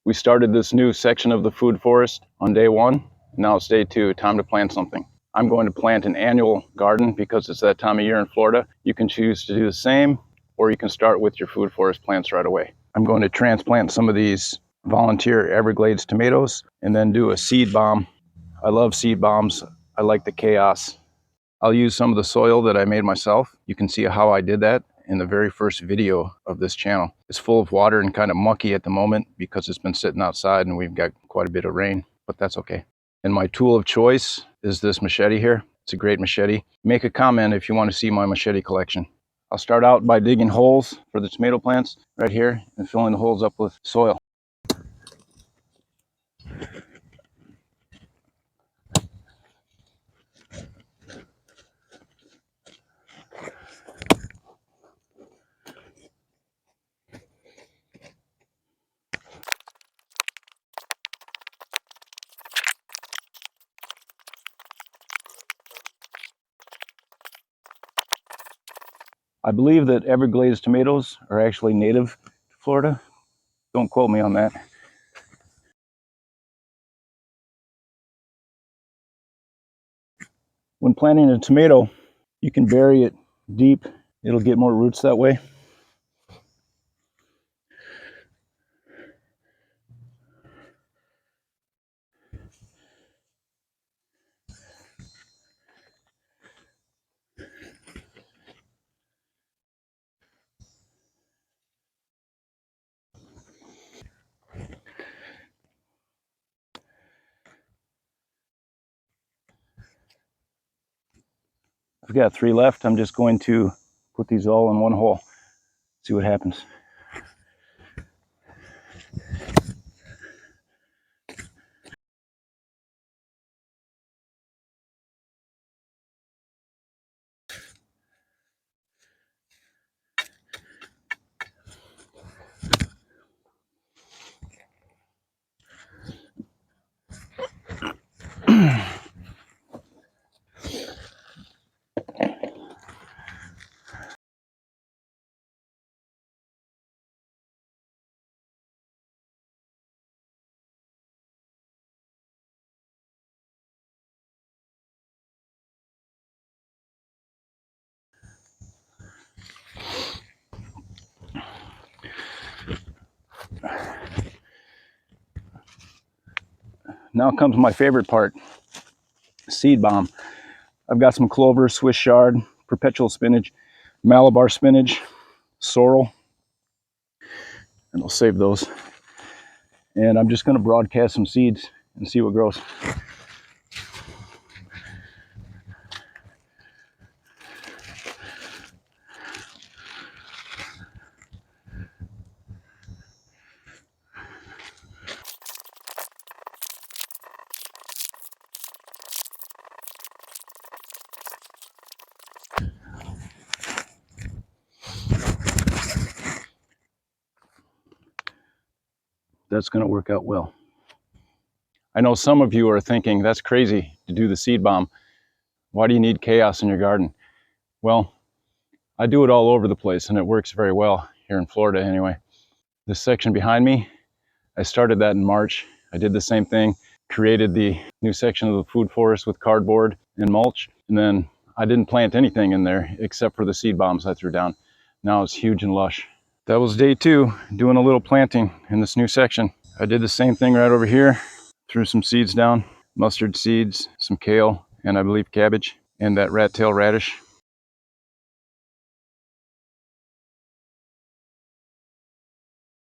We started this new section of the food forest on day 1. Now it's day 2, time to plant something. I'm going to plant an annual garden because it's that time of year in Florida. You can choose to do the same, or you can start with your food forest plants right away. I'm going to transplant some of these volunteer Everglades tomatoes and then do a seed bomb. I love seed bombs. I like the chaos. I'll use some of the soil that I made myself. You can see how I did that in the very first video of this channel. It's full of water and kind of mucky at the moment because it's been sitting outside and we've got quite a bit of rain, but that's okay. And my tool of choice is this machete here. It's a great machete. Make a comment if you want to see my machete collection. I'll start out by digging holes for the tomato plants right here and filling the holes up with soil. I believe that Everglades tomatoes are actually native to Florida. Don't quote me on that. When planting a tomato, you can bury it deep. It'll get more roots that way. I've got 3 left. I'm just going to put these all in one hole. See what happens. Now comes my favorite part, seed bomb. I've got some clover, Swiss chard, perpetual spinach, Malabar spinach, sorrel, and I'll save those. And I'm just going to broadcast some seeds and see what grows. That's going to work out well. I know some of you are thinking, that's crazy to do the seed bomb. Why do you need chaos in your garden? Well, I do it all over the place and it works very well here in Florida anyway. This section behind me, I started that in March. I did the same thing, created the new section of the food forest with cardboard and mulch, and then I didn't plant anything in there except for the seed bombs I threw down. Now it's huge and lush. That was day 2, doing a little planting in this new section. I did the same thing right over here. Threw some seeds down, mustard seeds, some kale, and I believe cabbage, and that rat tail radish.